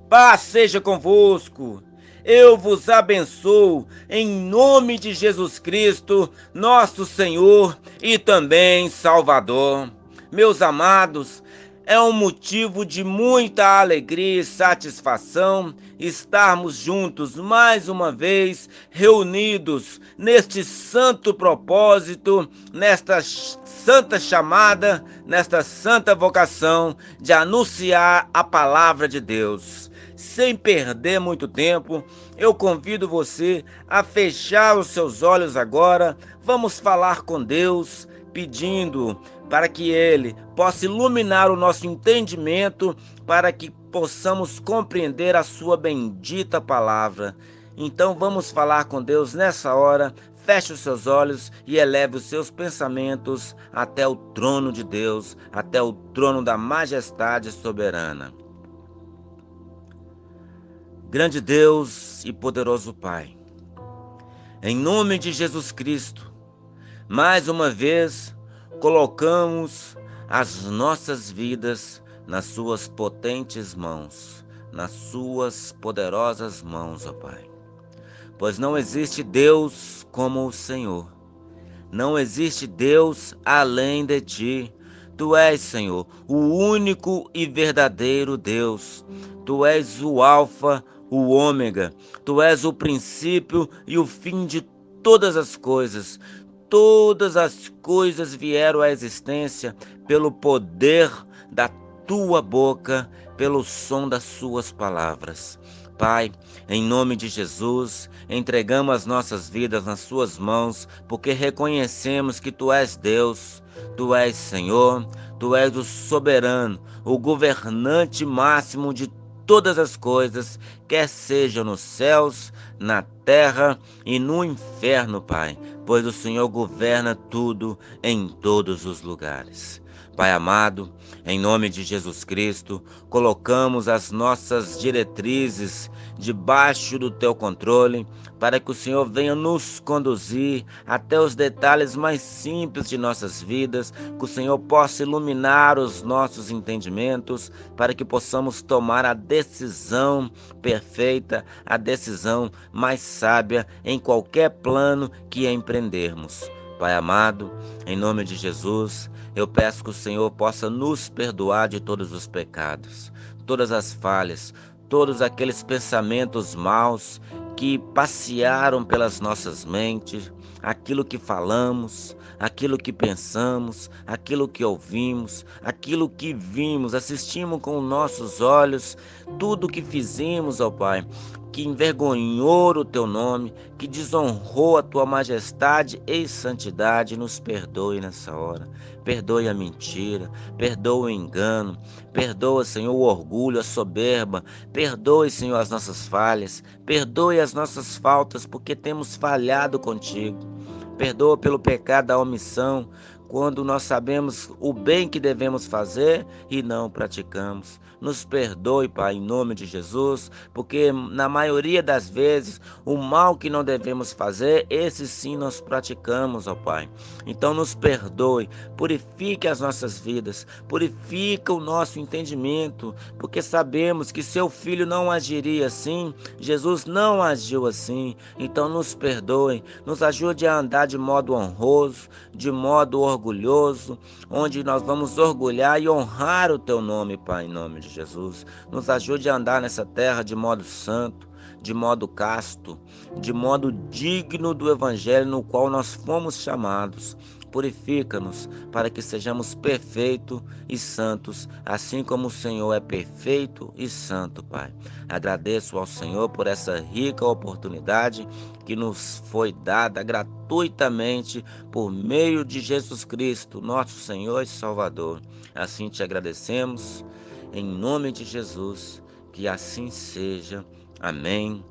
Paz seja convosco. Eu vos abençoo em nome de Jesus Cristo, nosso Senhor e também Salvador. Meus amados, é um motivo de muita alegria e satisfação estarmos juntos mais uma vez, reunidos neste santo propósito, nesta santa chamada, nesta santa vocação de anunciar a palavra de Deus. Sem perder muito tempo, eu convido você a fechar os seus olhos agora. Vamos falar com Deus, pedindo para que Ele possa iluminar o nosso entendimento, para que possamos compreender a Sua bendita palavra. Então vamos falar com Deus nessa hora. Feche os seus olhos e eleve os seus pensamentos até o trono de Deus, até o trono da majestade soberana. Grande Deus e poderoso Pai, em nome de Jesus Cristo, mais uma vez colocamos as nossas vidas nas suas potentes mãos, nas suas poderosas mãos, ó Pai. Pois não existe Deus como o Senhor, não existe Deus além de ti. Tu és, Senhor, o único e verdadeiro Deus. Tu és o Alfa, o Ômega. Tu és o princípio e o fim de todas as coisas. Todas as coisas vieram à existência pelo poder da tua boca, pelo som das suas palavras. Pai, em nome de Jesus, entregamos as nossas vidas nas suas mãos, porque reconhecemos que tu és Deus, tu és Senhor, tu és o soberano, o governante máximo de todas as coisas, quer seja nos céus, na terra e no inferno, Pai, pois o Senhor governa tudo em todos os lugares. Pai amado, em nome de Jesus Cristo, colocamos as nossas diretrizes debaixo do teu controle, para que o Senhor venha nos conduzir até os detalhes mais simples de nossas vidas, que o Senhor possa iluminar os nossos entendimentos, para que possamos tomar a decisão perfeita, a decisão mais sábia em qualquer plano que empreendermos. Pai amado, em nome de Jesus, eu peço que o Senhor possa nos perdoar de todos os pecados, todas as falhas, todos aqueles pensamentos maus que passearam pelas nossas mentes, aquilo que falamos, aquilo que pensamos, aquilo que ouvimos, aquilo que vimos, assistimos com nossos olhos, tudo que fizemos, ó Pai, que envergonhou o teu nome, que desonrou a tua majestade e santidade, nos perdoe nessa hora. Perdoe a mentira, perdoa o engano, perdoa, Senhor, o orgulho, a soberba, perdoe, Senhor, as nossas falhas, perdoe as nossas faltas, porque temos falhado contigo. Perdoa pelo pecado da omissão, quando nós sabemos o bem que devemos fazer e não praticamos. Nos perdoe, Pai, em nome de Jesus, porque na maioria das vezes o mal que não devemos fazer, esse sim nós praticamos, ó Pai. Então nos perdoe, purifique as nossas vidas, purifica o nosso entendimento, porque sabemos que seu Filho não agiria assim, Jesus não agiu assim. Então nos perdoe, nos ajude a andar de modo honroso, de modo orgulhoso, onde nós vamos orgulhar e honrar o teu nome, Pai, em nome de Jesus. Nos ajude a andar nessa terra de modo santo, de modo casto, de modo digno do evangelho no qual nós fomos chamados. Purifica-nos para que sejamos perfeitos e santos, assim como o Senhor é perfeito e santo, Pai. Agradeço ao Senhor por essa rica oportunidade que nos foi dada gratuitamente por meio de Jesus Cristo, nosso Senhor e Salvador. Assim te agradecemos, em nome de Jesus, que assim seja. Amém.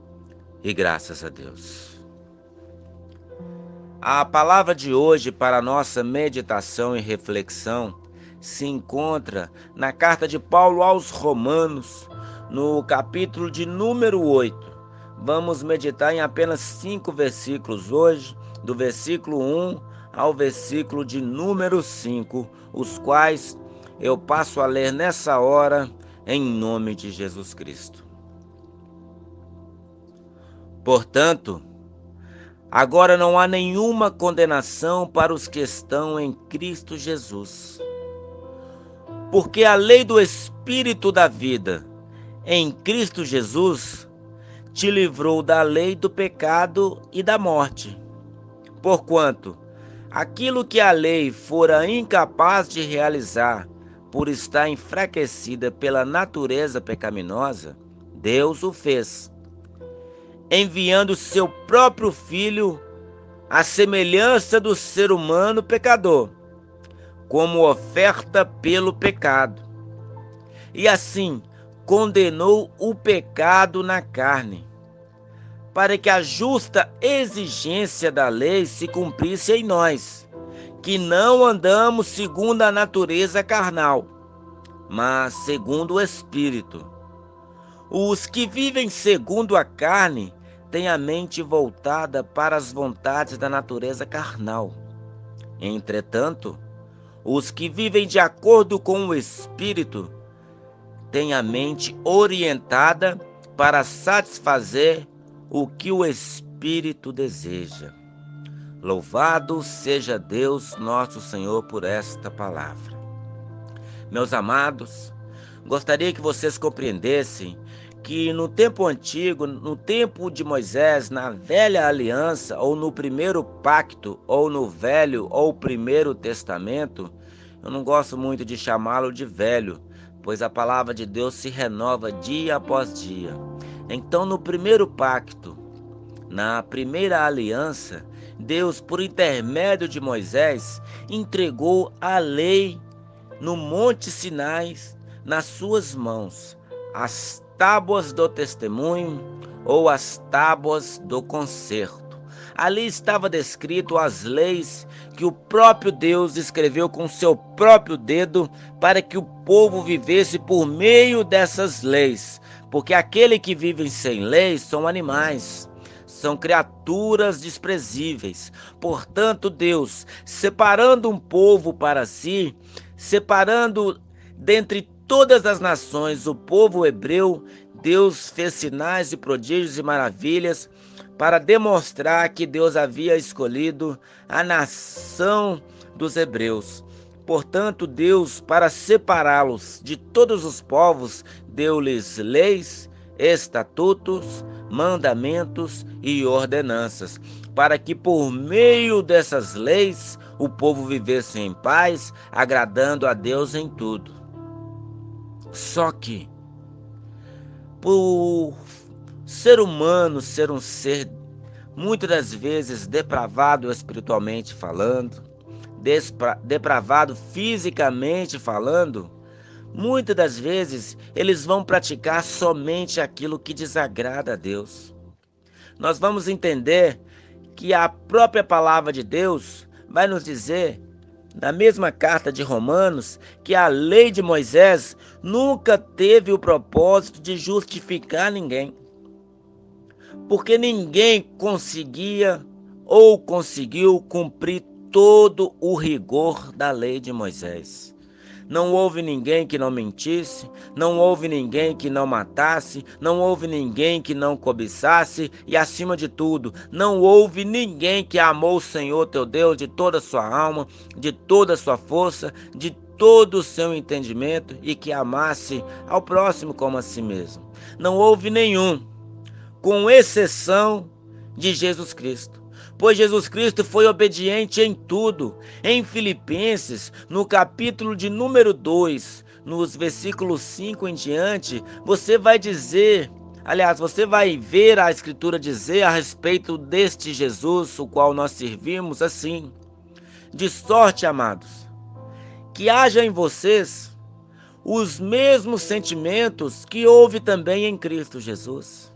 E graças a Deus. A palavra de hoje para a nossa meditação e reflexão se encontra na carta de Paulo aos Romanos, no capítulo de número 8. Vamos meditar em apenas 5 versículos hoje, do versículo 1 ao versículo de número 5, os quais eu passo a ler nessa hora em nome de Jesus Cristo. Portanto, agora não há nenhuma condenação para os que estão em Cristo Jesus. Porque a lei do Espírito da vida em Cristo Jesus te livrou da lei do pecado e da morte. Porquanto, aquilo que a lei fora incapaz de realizar, por estar enfraquecida pela natureza pecaminosa, Deus o fez, enviando seu próprio Filho à semelhança do ser humano pecador, como oferta pelo pecado. E assim condenou o pecado na carne, para que a justa exigência da lei se cumprisse em nós, que não andamos segundo a natureza carnal, mas segundo o Espírito. Os que vivem segundo a carne têm a mente voltada para as vontades da natureza carnal. Entretanto, os que vivem de acordo com o Espírito têm a mente orientada para satisfazer o que o Espírito deseja. Louvado seja Deus nosso Senhor por esta palavra. Meus amados, gostaria que vocês compreendessem que no tempo antigo, no tempo de Moisés, na velha aliança, ou no primeiro pacto, ou no velho ou primeiro testamento, eu não gosto muito de chamá-lo de velho, pois a palavra de Deus se renova dia após dia. Então, no primeiro pacto, na primeira aliança, Deus, por intermédio de Moisés, entregou a lei no Monte Sinai nas suas mãos, as tábuas do testemunho ou as tábuas do concerto. Ali estava descrito as leis que o próprio Deus escreveu com seu próprio dedo para que o povo vivesse por meio dessas leis, porque aquele que vive sem leis são animais, são criaturas desprezíveis. Portanto, Deus, separando um povo para si, separando dentre todas as nações o povo hebreu, Deus fez sinais e prodígios e maravilhas para demonstrar que Deus havia escolhido a nação dos hebreus. Portanto, Deus, para separá-los de todos os povos, deu-lhes leis, estatutos, mandamentos e ordenanças, para que por meio dessas leis o povo vivesse em paz, agradando a Deus em tudo. Só que, por ser humano ser um ser muitas das vezes depravado espiritualmente falando, depravado fisicamente falando, muitas das vezes eles vão praticar somente aquilo que desagrada a Deus. Nós vamos entender que a própria palavra de Deus vai nos dizer, na mesma carta de Romanos, que a lei de Moisés nunca teve o propósito de justificar ninguém, porque ninguém conseguia ou conseguiu cumprir todo o rigor da lei de Moisés. Não houve ninguém que não mentisse, não houve ninguém que não matasse, não houve ninguém que não cobiçasse e, acima de tudo, não houve ninguém que amou o Senhor teu Deus de toda a sua alma, de toda a sua força, de todo o seu entendimento e que amasse ao próximo como a si mesmo. Não houve nenhum, com exceção de Jesus Cristo. Pois Jesus Cristo foi obediente em tudo. Em Filipenses, no capítulo de número 2, nos versículos 5 em diante, você vai ver a Escritura dizer a respeito deste Jesus, o qual nós servimos, assim: de sorte, amados, que haja em vocês os mesmos sentimentos que houve também em Cristo Jesus,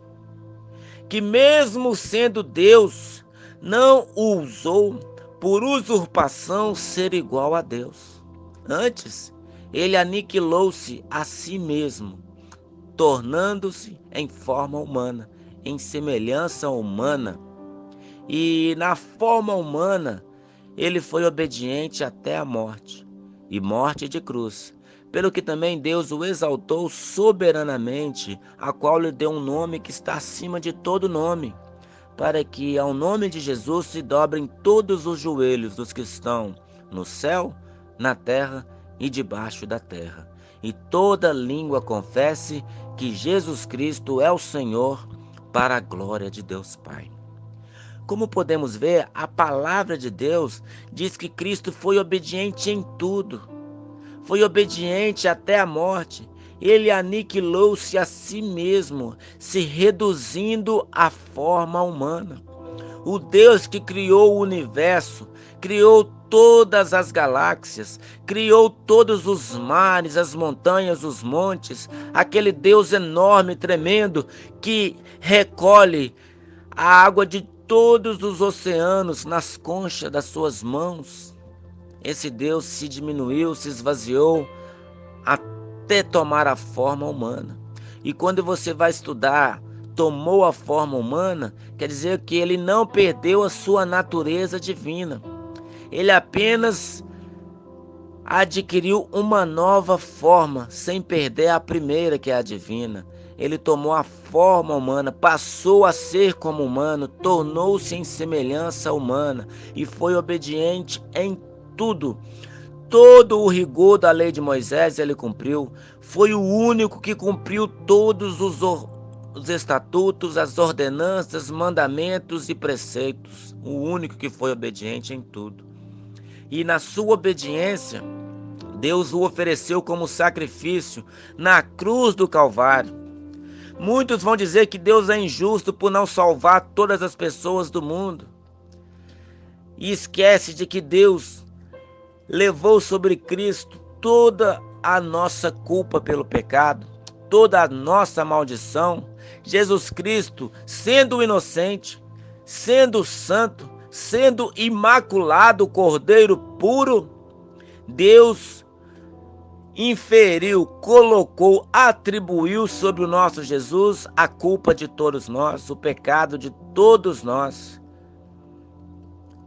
que mesmo sendo Deus, não o usou por usurpação ser igual a Deus. Antes, ele aniquilou-se a si mesmo, tornando-se em forma humana, em semelhança humana. E na forma humana, ele foi obediente até a morte, e morte de cruz. Pelo que também Deus o exaltou soberanamente, a qual lhe deu um nome que está acima de todo nome, para que ao nome de Jesus se dobrem todos os joelhos dos que estão no céu, na terra e debaixo da terra, e toda língua confesse que Jesus Cristo é o Senhor, para a glória de Deus Pai. Como podemos ver, a palavra de Deus diz que Cristo foi obediente em tudo. Foi obediente até a morte. Ele aniquilou-se a si mesmo, se reduzindo à forma humana. O Deus que criou o universo, criou todas as galáxias, criou todos os mares, as montanhas, os montes, aquele Deus enorme, tremendo, que recolhe a água de todos os oceanos nas conchas das suas mãos. Esse Deus se diminuiu, se esvaziou até tomar a forma humana. E quando você vai estudar, tomou a forma humana, quer dizer que ele não perdeu a sua natureza divina. Ele apenas adquiriu uma nova forma, sem perder a primeira, que é a divina. Ele tomou a forma humana, passou a ser como humano, tornou-se em semelhança humana e foi obediente em tudo. Todo o rigor da lei de Moisés ele cumpriu. Foi o único que cumpriu todos os estatutos, as ordenanças, mandamentos e preceitos. O único que foi obediente em tudo. E na sua obediência, Deus o ofereceu como sacrifício na cruz do Calvário. Muitos vão dizer que Deus é injusto por não salvar todas as pessoas do mundo. E esquece de que Deus levou sobre Cristo toda a nossa culpa pelo pecado, toda a nossa maldição. Jesus Cristo, sendo inocente, sendo santo, sendo imaculado, Cordeiro puro, Deus inferiu, colocou, atribuiu sobre o nosso Jesus a culpa de todos nós, o pecado de todos nós.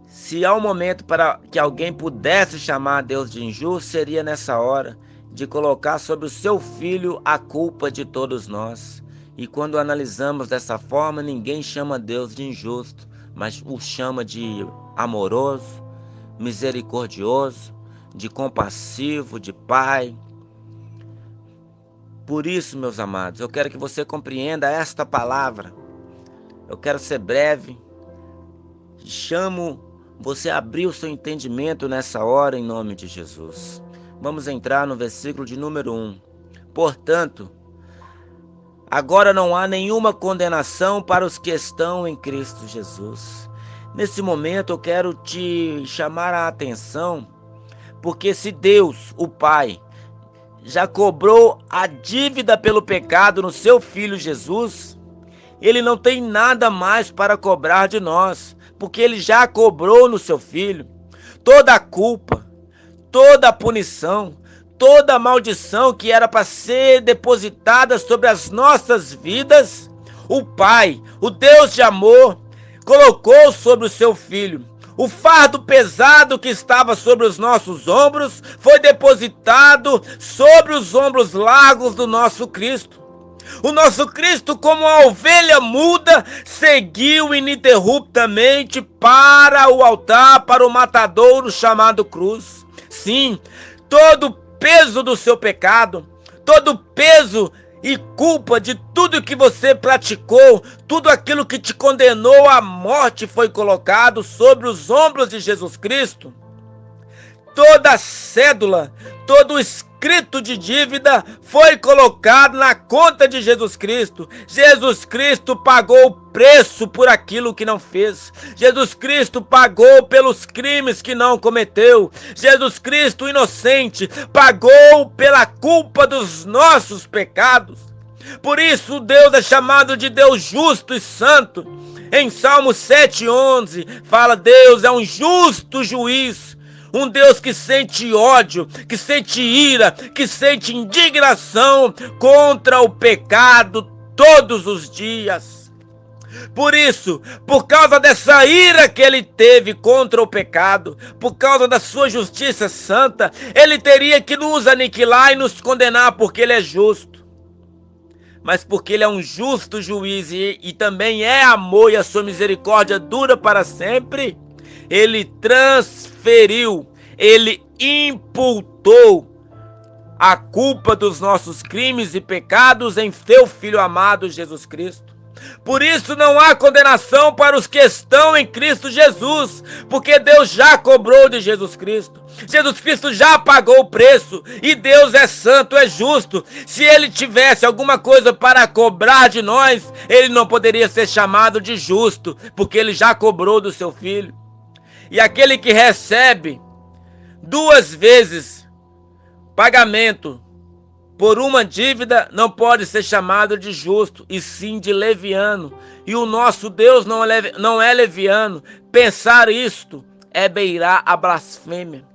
Se há um momento para que alguém pudesse chamar Deus de injusto, seria nessa hora de colocar sobre o seu filho a culpa de todos nós. E quando analisamos dessa forma, ninguém chama Deus de injusto, mas o chama de amoroso, misericordioso, de compassivo, de Pai. Por isso, meus amados, eu quero que você compreenda esta palavra. Eu quero ser breve. Chamo você a abrir o seu entendimento nessa hora em nome de Jesus. Vamos entrar no versículo de número 1. Portanto, agora não há nenhuma condenação para os que estão em Cristo Jesus. Nesse momento eu quero te chamar a atenção, porque se Deus, o Pai, já cobrou a dívida pelo pecado no seu Filho Jesus, Ele não tem nada mais para cobrar de nós, porque Ele já cobrou no seu Filho. Toda a culpa, toda a punição, toda a maldição que era para ser depositada sobre as nossas vidas, o Pai, o Deus de amor, colocou sobre o seu Filho. O fardo pesado que estava sobre os nossos ombros foi depositado sobre os ombros largos do nosso Cristo. O nosso Cristo, como a ovelha muda, seguiu ininterruptamente para o altar, para o matadouro chamado cruz. Sim, todo o peso do seu pecado, todo o peso e culpa de tudo que você praticou, tudo aquilo que te condenou à morte foi colocado sobre os ombros de Jesus Cristo. Toda a cédula, todo o escrito de dívida foi colocado na conta de Jesus Cristo. Jesus Cristo pagou o preço por aquilo que não fez. Jesus Cristo pagou pelos crimes que não cometeu. Jesus Cristo, inocente, pagou pela culpa dos nossos pecados. Por isso Deus é chamado de Deus justo e santo. Em Salmo 7:11 fala: Deus é um justo juiz. Um Deus que sente ódio, que sente ira, que sente indignação contra o pecado todos os dias. Por isso, por causa dessa ira que ele teve contra o pecado, por causa da sua justiça santa, ele teria que nos aniquilar e nos condenar, porque ele é justo. mas porque ele é um justo juiz e também é amor e a sua misericórdia dura para sempre, ele transferiu, ele imputou a culpa dos nossos crimes e pecados em seu Filho amado Jesus Cristo. Por isso não há condenação para os que estão em Cristo Jesus, porque Deus já cobrou de Jesus Cristo. Jesus Cristo já pagou o preço e Deus é santo, é justo. Se ele tivesse alguma coisa para cobrar de nós, ele não poderia ser chamado de justo, porque ele já cobrou do seu Filho. E aquele que recebe 2 vezes pagamento por uma dívida não pode ser chamado de justo, e sim de leviano. E o nosso Deus não é leviano. Pensar isto é beirar a blasfêmia.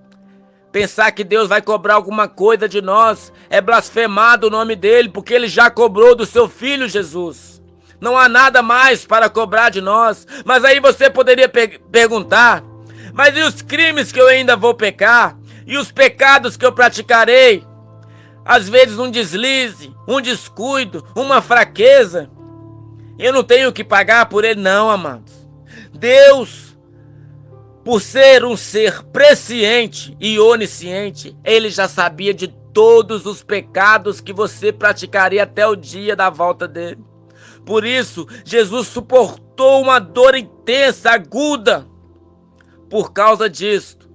Pensar que Deus vai cobrar alguma coisa de nós é blasfemar o nome dele, porque ele já cobrou do seu Filho Jesus. Não há nada mais para cobrar de nós. Mas aí você poderia perguntar, mas e os crimes que eu ainda vou pecar? E os pecados que eu praticarei? Às vezes um deslize, um descuido, uma fraqueza. Eu não tenho que pagar por ele, não, amados. Deus, por ser um ser presciente e onisciente, ele já sabia de todos os pecados que você praticaria até o dia da volta dele. Por isso, Jesus suportou uma dor intensa, aguda, por causa disto,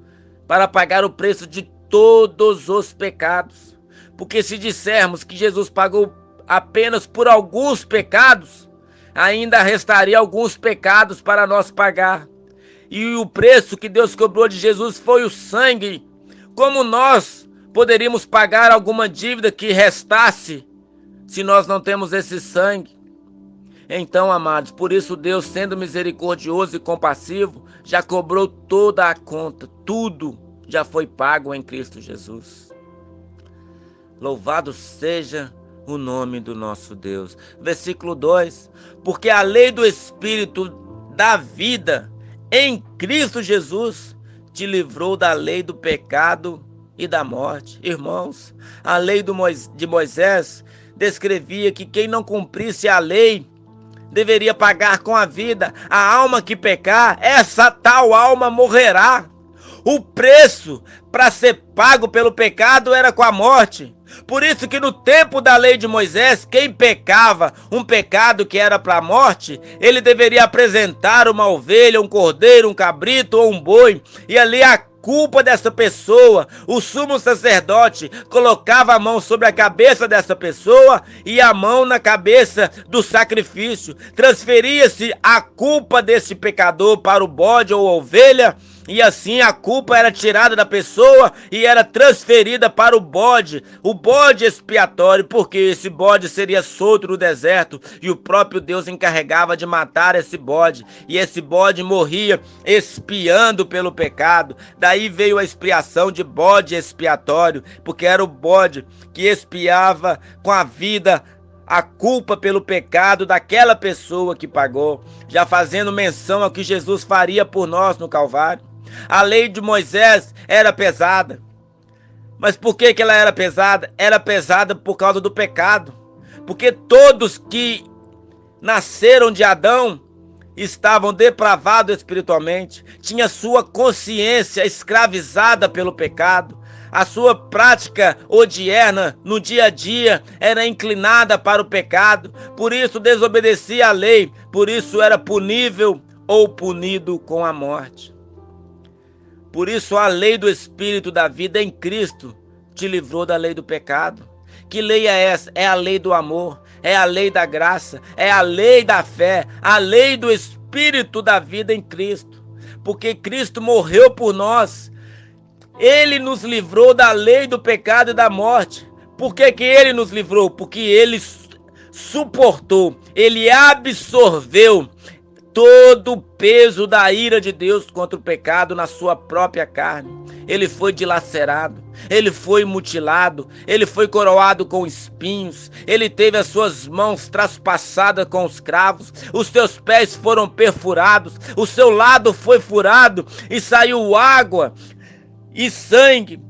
para pagar o preço de todos os pecados. Porque se dissermos que Jesus pagou apenas por alguns pecados, ainda restaria alguns pecados para nós pagar. E o preço que Deus cobrou de Jesus foi o sangue. Como nós poderíamos pagar alguma dívida que restasse se nós não temos esse sangue? Então, amados, por isso Deus, sendo misericordioso e compassivo, já cobrou toda a conta. Tudo já foi pago em Cristo Jesus. Louvado seja o nome do nosso Deus. Versículo 2. Porque a lei do Espírito da vida em Cristo Jesus te livrou da lei do pecado e da morte. Irmãos, a lei de Moisés descrevia que quem não cumprisse a lei deveria pagar com a vida. A alma que pecar, essa tal alma morrerá. O preço para ser pago pelo pecado era com a morte. Por isso que no tempo da lei de Moisés, quem pecava um pecado que era para a morte, ele deveria apresentar uma ovelha, um cordeiro, um cabrito ou um boi, e ali a culpa dessa pessoa, o sumo sacerdote colocava a mão sobre a cabeça dessa pessoa e a mão na cabeça do sacrifício. Transferia-se a culpa desse pecador para o bode ou ovelha, e assim a culpa era tirada da pessoa e era transferida para o bode expiatório, porque esse bode seria solto no deserto e o próprio Deus encarregava de matar esse bode, e esse bode morria expiando pelo pecado. Daí veio a expiação de bode expiatório, porque era o bode que expiava com a vida a culpa pelo pecado daquela pessoa que pagou, já fazendo menção ao que Jesus faria por nós no Calvário. A lei de Moisés era pesada. Mas por que ela era pesada? Era pesada por causa do pecado. Porque todos que nasceram de Adão estavam depravados espiritualmente, tinha sua consciência escravizada pelo pecado. A sua prática odierna no dia a dia era inclinada para o pecado, por isso desobedecia à lei, por isso era punível ou punido com a morte. Por isso a lei do Espírito da vida em Cristo te livrou da lei do pecado. Que lei é essa? É a lei do amor, é a lei da graça, é a lei da fé, a lei do Espírito da vida em Cristo. Porque Cristo morreu por nós. Ele nos livrou da lei do pecado e da morte. Por que ele nos livrou? Porque ele suportou, ele absorveu todo o peso da ira de Deus contra o pecado na sua própria carne. Ele foi dilacerado, ele foi mutilado, ele foi coroado com espinhos, ele teve as suas mãos traspassadas com os cravos, os seus pés foram perfurados, o seu lado foi furado e saiu água e sangue.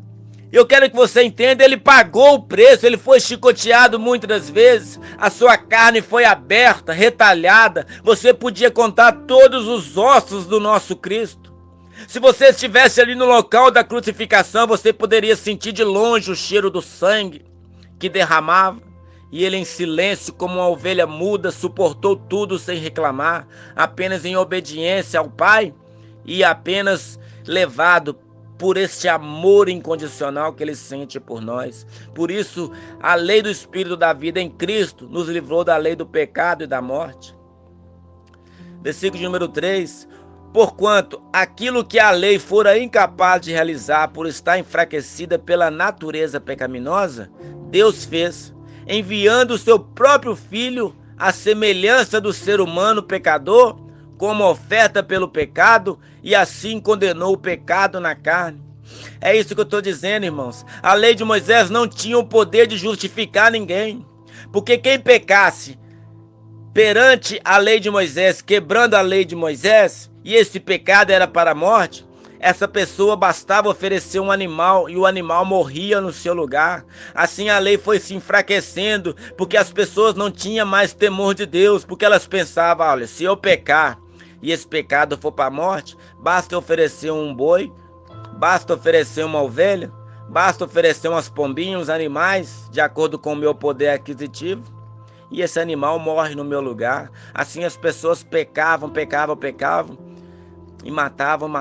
Eu quero que você entenda, ele pagou o preço, ele foi chicoteado muitas das vezes, a sua carne foi aberta, retalhada, você podia contar todos os ossos do nosso Cristo. Se você estivesse ali no local da crucificação, você poderia sentir de longe o cheiro do sangue que derramava. E ele, em silêncio, como uma ovelha muda, suportou tudo sem reclamar, apenas em obediência ao Pai e apenas levado por este amor incondicional que ele sente por nós. Por isso, a lei do Espírito da vida em Cristo nos livrou da lei do pecado e da morte. Versículo número 3. Porquanto aquilo que a lei fora incapaz de realizar por estar enfraquecida pela natureza pecaminosa, Deus fez, enviando o seu próprio Filho à semelhança do ser humano pecador, como oferta pelo pecado, e assim condenou o pecado na carne. É isso que eu estou dizendo, irmãos. A lei de Moisés não tinha o poder de justificar ninguém, porque quem pecasse perante a lei de Moisés, quebrando a lei de Moisés, e esse pecado era para a morte, essa pessoa bastava oferecer um animal e o animal morria no seu lugar. Assim a lei foi se enfraquecendo, porque as pessoas não tinham mais temor de Deus, porque elas pensavam, olha, se eu pecar e esse pecado for para a morte, basta oferecer um boi, basta oferecer uma ovelha, basta oferecer umas pombinhas, uns animais, de acordo com o meu poder aquisitivo, e esse animal morre no meu lugar. Assim as pessoas pecavam, e matavam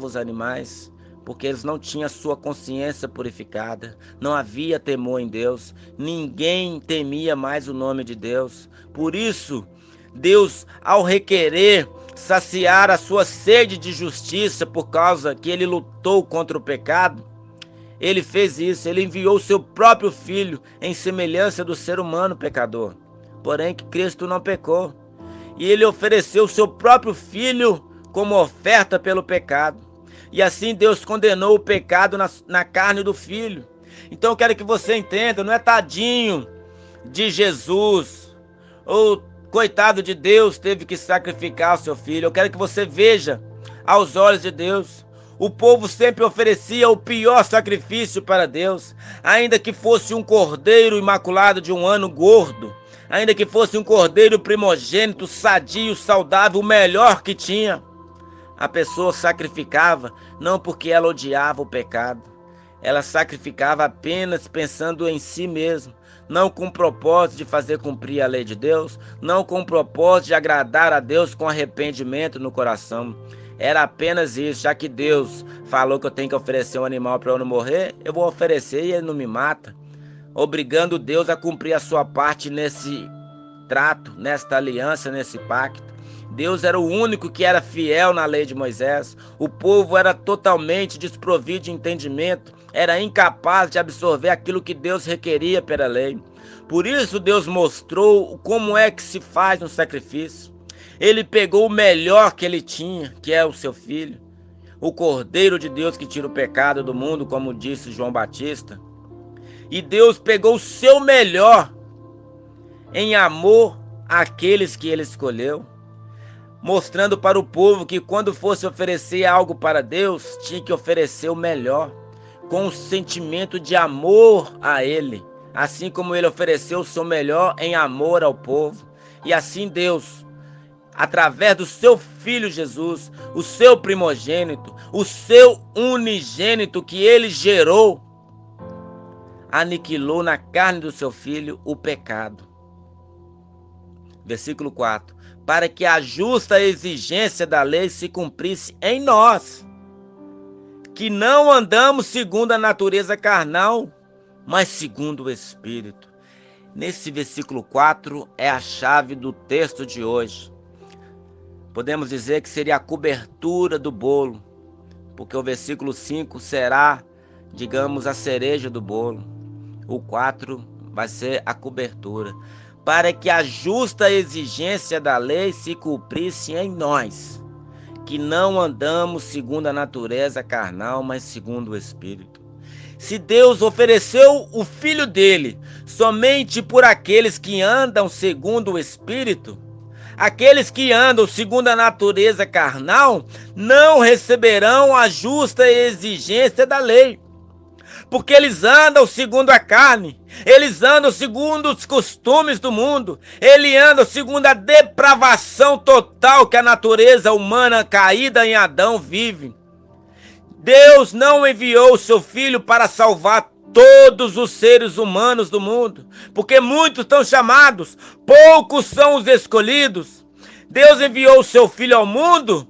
os animais, porque eles não tinham sua consciência purificada, não havia temor em Deus, ninguém temia mais o nome de Deus. Por isso, Deus, ao requerer saciar a sua sede de justiça, por causa que ele lutou contra o pecado, ele fez isso, ele enviou o seu próprio Filho em semelhança do ser humano pecador, porém que Cristo não pecou, e ele ofereceu o seu próprio Filho como oferta pelo pecado, e assim Deus condenou o pecado na carne do Filho. Então eu quero que você entenda, não é tadinho de Jesus, ou coitado de Deus, teve que sacrificar o seu Filho. Eu quero que você veja aos olhos de Deus. O povo sempre oferecia o pior sacrifício para Deus, ainda que fosse um cordeiro imaculado de um ano gordo, ainda que fosse um cordeiro primogênito, sadio, saudável, o melhor que tinha. A pessoa sacrificava não porque ela odiava o pecado, ela sacrificava apenas pensando em si mesma, não com o propósito de fazer cumprir a lei de Deus, não com o propósito de agradar a Deus com arrependimento no coração. Era apenas isso, já que Deus falou que eu tenho que oferecer um animal para eu não morrer, eu vou oferecer e ele não me mata, obrigando Deus a cumprir a sua parte nesse trato, nesta aliança, nesse pacto. Deus era o único que era fiel na lei de Moisés. O povo era totalmente desprovido de entendimento, era incapaz de absorver aquilo que Deus requeria pela lei. Por isso Deus mostrou como é que se faz um sacrifício. Ele pegou o melhor que ele tinha, que é o seu Filho, o Cordeiro de Deus que tira o pecado do mundo, como disse João Batista. E Deus pegou o seu melhor em amor àqueles que ele escolheu, mostrando para o povo que quando fosse oferecer algo para Deus, tinha que oferecer o melhor, com um sentimento de amor a Ele, assim como Ele ofereceu o seu melhor em amor ao povo. E assim Deus, através do seu Filho Jesus, o seu primogênito, o seu unigênito que Ele gerou, aniquilou na carne do seu Filho o pecado. Versículo 4. Para que a justa exigência da lei se cumprisse em nós, que não andamos segundo a natureza carnal, mas segundo o Espírito. Nesse versículo 4 é a chave do texto de hoje. Podemos dizer que seria a cobertura do bolo, porque o versículo 5 será, digamos, a cereja do bolo. O 4 vai ser a cobertura. Para que a justa exigência da lei se cumprisse em nós, que não andamos segundo a natureza carnal, mas segundo o Espírito. Se Deus ofereceu o Filho dele somente por aqueles que andam segundo o Espírito, aqueles que andam segundo a natureza carnal não receberão a justa exigência da lei. porque eles andam segundo a carne, eles andam segundo os costumes do mundo, eles andam segundo a depravação total que a natureza humana caída em Adão vive. Deus não enviou o seu Filho para salvar todos os seres humanos do mundo, porque muitos estão chamados, poucos são os escolhidos. Deus enviou o seu Filho ao mundo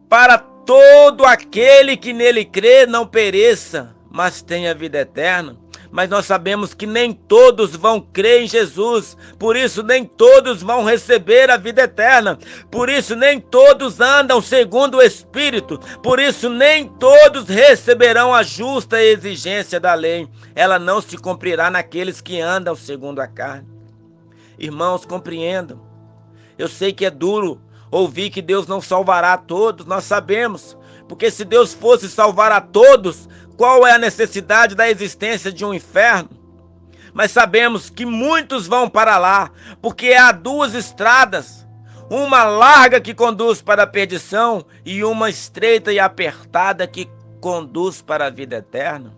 para todo aquele que nele crê não pereça, mas tenha vida eterna. Mas nós sabemos que nem todos vão crer em Jesus, por isso nem todos vão receber a vida eterna, por isso nem todos andam segundo o Espírito, por isso nem todos receberão a justa exigência da lei. Ela não se cumprirá naqueles que andam segundo a carne. Irmãos, compreendam. Eu sei que é duro ouvir que Deus não salvará a todos, nós sabemos, porque se Deus fosse salvar a todos, qual é a necessidade da existência de um inferno? Mas sabemos que muitos vão para lá, porque há duas estradas, uma larga que conduz para a perdição e uma estreita e apertada que conduz para a vida eterna.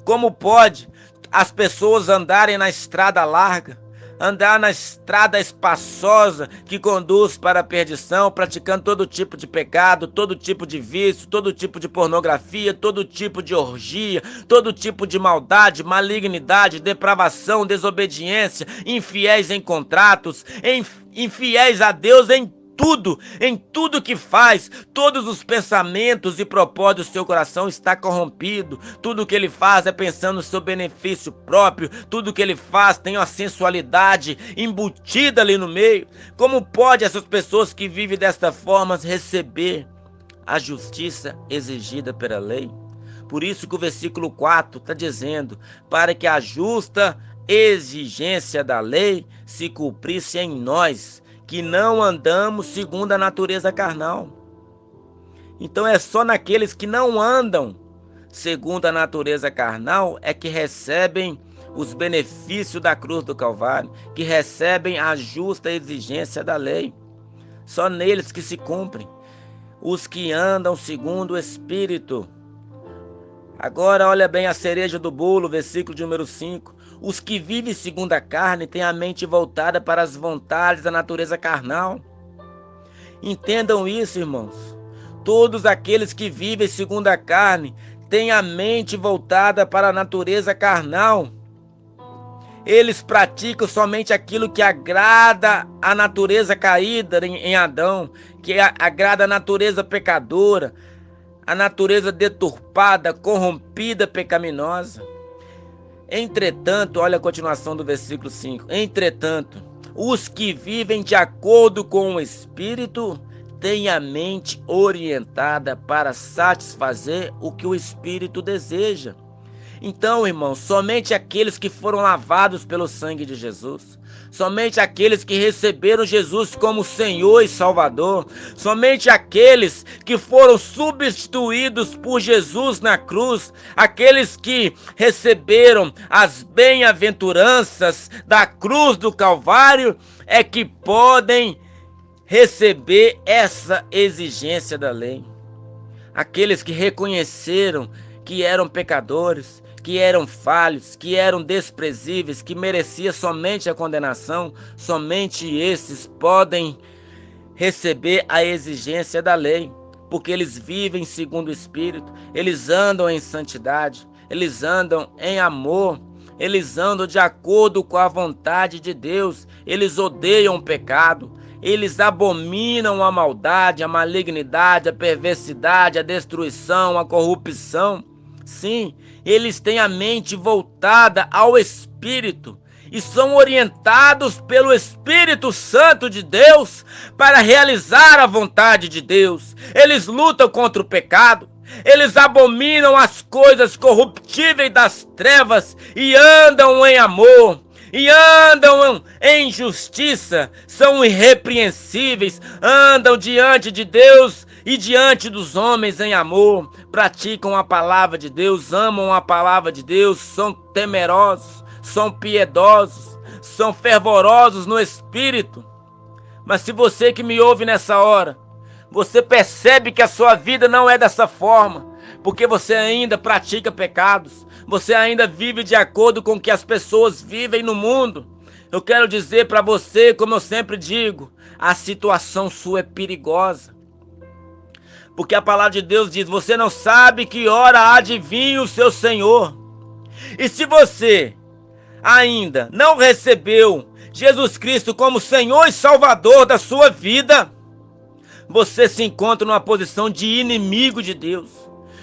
Como pode as pessoas andarem na estrada larga, andar na estrada espaçosa que conduz para a perdição, praticando todo tipo de pecado, todo tipo de vício, todo tipo de pornografia, todo tipo de orgia, todo tipo de maldade, malignidade, depravação, desobediência, infiéis em contratos, infiéis a Deus em tudo que faz, todos os pensamentos e propósitos do seu coração está corrompido, tudo que ele faz é pensando no seu benefício próprio, tudo que ele faz tem uma sensualidade embutida ali no meio. Como pode essas pessoas que vivem desta forma receber a justiça exigida pela lei? Por isso que o versículo 4 está dizendo, para que a justa exigência da lei se cumprisse em nós, que não andamos segundo a natureza carnal. Então é só naqueles que não andam segundo a natureza carnal é que recebem os benefícios da cruz do Calvário, que recebem a justa exigência da lei. Só neles que se cumprem. Os que andam segundo o Espírito. Agora olha bem a cereja do bolo, versículo de número 5. Os que vivem segundo a carne têm a mente voltada para as vontades da natureza carnal. Entendam isso, irmãos. Todos aqueles que vivem segundo a carne têm a mente voltada para a natureza carnal. Eles praticam somente aquilo que agrada a natureza caída em Adão, que agrada a natureza pecadora, a natureza deturpada, corrompida, pecaminosa. Entretanto, olha a continuação do versículo 5. Entretanto, os que vivem de acordo com o Espírito têm a mente orientada para satisfazer o que o Espírito deseja. Então, irmãos, somente aqueles que foram lavados pelo sangue de Jesus, somente aqueles que receberam Jesus como Senhor e Salvador, somente aqueles que foram substituídos por Jesus na cruz, aqueles que receberam as bem-aventuranças da cruz do Calvário, é que podem receber essa exigência da lei. Aqueles que reconheceram que eram pecadores, que eram falhos, que eram desprezíveis, que mereciam somente a condenação, somente esses podem receber a exigência da lei, porque eles vivem segundo o Espírito, eles andam em santidade, eles andam em amor, eles andam de acordo com a vontade de Deus, eles odeiam o pecado, eles abominam a maldade, a malignidade, a perversidade, a destruição, a corrupção. Sim, eles têm a mente voltada ao Espírito e são orientados pelo Espírito Santo de Deus para realizar a vontade de Deus. Eles lutam contra o pecado, eles abominam as coisas corruptíveis das trevas e andam em amor. E andam em justiça, são irrepreensíveis, andam diante de Deus e diante dos homens em amor, praticam a palavra de Deus, amam a palavra de Deus, são temerosos, são piedosos, são fervorosos no Espírito. Mas se você que me ouve nessa hora, você percebe que a sua vida não é dessa forma, porque você ainda pratica pecados, Você ainda vive de acordo com o que as pessoas vivem no mundo. Eu quero dizer para você, como eu sempre digo, a situação sua é perigosa. Porque a palavra de Deus diz, você não sabe que hora há de vir o seu Senhor. E se você ainda não recebeu Jesus Cristo como Senhor e Salvador da sua vida, você se encontra numa posição de inimigo de Deus,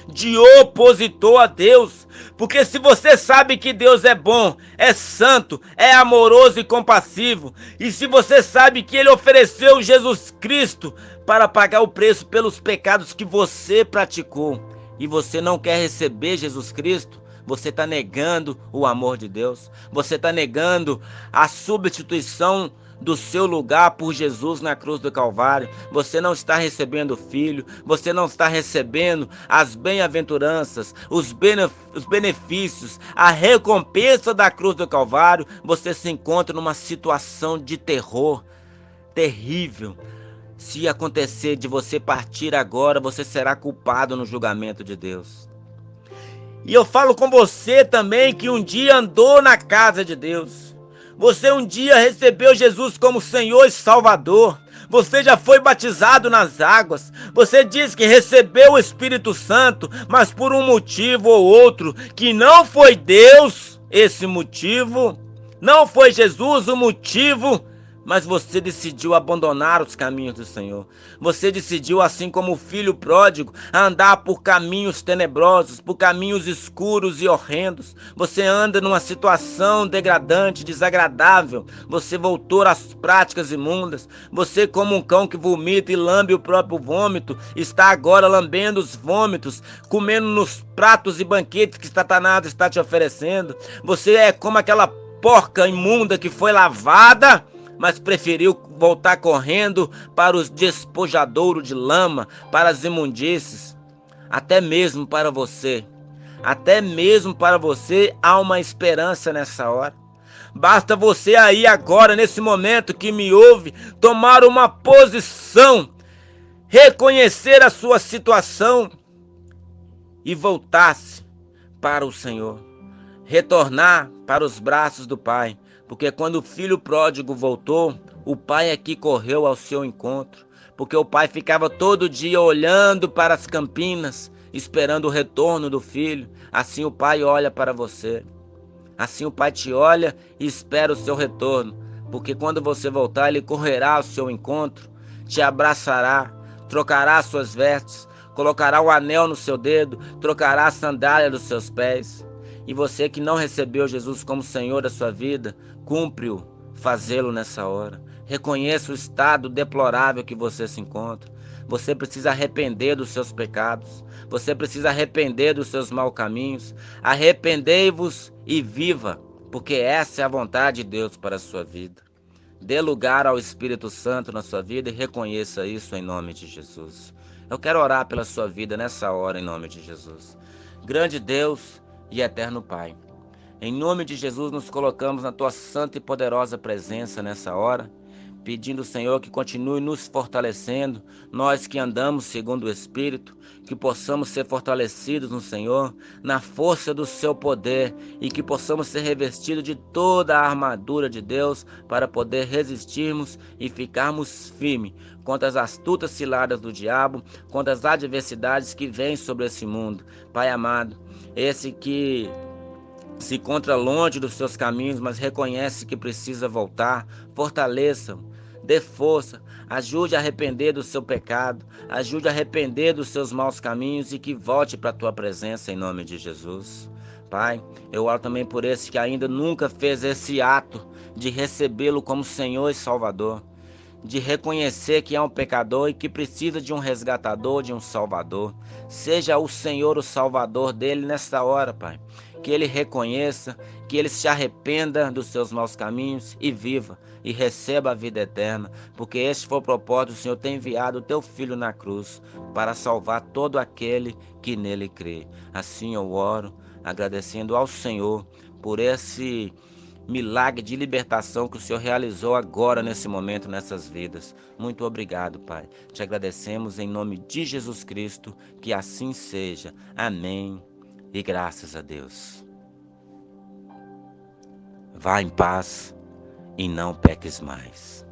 de opositor a Deus. Porque se você sabe que Deus é bom, é santo, é amoroso e compassivo, e se você sabe que Ele ofereceu Jesus Cristo para pagar o preço pelos pecados que você praticou, e você não quer receber Jesus Cristo, você está negando o amor de Deus, você está negando a substituição do seu lugar por Jesus na cruz do Calvário. Você não está recebendo o Filho, você não está recebendo as bem-aventuranças, os benefícios, a recompensa da cruz do Calvário. Você se encontra numa situação de terror terrível. Se acontecer de você partir agora, você será culpado no julgamento de Deus. E eu falo com você também que um dia andou na casa de Deus. Você um dia recebeu Jesus como Senhor e Salvador. Você já foi batizado nas águas. Você diz que recebeu o Espírito Santo, mas por um motivo ou outro, que não foi Deus esse motivo, não foi Jesus o motivo, mas você decidiu abandonar os caminhos do Senhor. Você decidiu, assim como o filho pródigo, andar por caminhos tenebrosos, por caminhos escuros e horrendos. Você anda numa situação degradante, desagradável. Você voltou às práticas imundas. Você, como um cão que vomita e lambe o próprio vômito, está agora lambendo os vômitos, comendo nos pratos e banquetes que Satanás está te oferecendo. Você é como aquela porca imunda que foi lavada, mas preferiu voltar correndo para os despojadouros de lama, para as imundícies. Até mesmo para você há uma esperança nessa hora. Basta você aí agora, nesse momento que me ouve, tomar uma posição, reconhecer a sua situação e voltar-se para o Senhor, retornar para os braços do Pai. Porque quando o filho pródigo voltou, o pai aqui correu ao seu encontro. Porque o pai ficava todo dia olhando para as campinas, esperando o retorno do filho. Assim o pai olha para você. Assim o pai te olha e espera o seu retorno. Porque quando você voltar, ele correrá ao seu encontro, te abraçará, trocará suas vestes, colocará o anel no seu dedo, trocará a sandália dos seus pés. E você que não recebeu Jesus como Senhor da sua vida, cumpre-o fazê-lo nessa hora. Reconheça o estado deplorável que você se encontra. Você precisa arrepender dos seus pecados. Você precisa arrepender dos seus maus caminhos. Arrependei-vos e viva, porque essa é a vontade de Deus para a sua vida. Dê lugar ao Espírito Santo na sua vida e reconheça isso em nome de Jesus. Eu quero orar pela sua vida nessa hora em nome de Jesus. Grande Deus e eterno Pai, em nome de Jesus nos colocamos na tua santa e poderosa presença nessa hora, pedindo, Senhor, que continue nos fortalecendo, nós que andamos segundo o Espírito, que possamos ser fortalecidos no Senhor, na força do seu poder, e que possamos ser revestidos de toda a armadura de Deus para poder resistirmos e ficarmos firmes contra as astutas ciladas do diabo, contra as adversidades que vêm sobre esse mundo. Pai amado, esse que se encontra longe dos seus caminhos, mas reconhece que precisa voltar, fortaleça-o, dê força, ajude a arrepender do seu pecado, ajude a arrepender dos seus maus caminhos e que volte para a tua presença em nome de Jesus. Pai, eu oro também por esse que ainda nunca fez esse ato de recebê-lo como Senhor e Salvador, de reconhecer que é um pecador e que precisa de um resgatador, de um salvador. Seja o Senhor o salvador dele nesta hora, Pai. Que ele reconheça, que ele se arrependa dos seus maus caminhos e viva e receba a vida eterna, porque este foi o propósito. O Senhor tem enviado o teu Filho na cruz para salvar todo aquele que nele crê. Assim eu oro, agradecendo ao Senhor por esse milagre de libertação que o Senhor realizou agora, nesse momento, nessas vidas. Muito obrigado, Pai. Te agradecemos em nome de Jesus Cristo, que assim seja. Amém e graças a Deus. Vá em paz e não peques mais.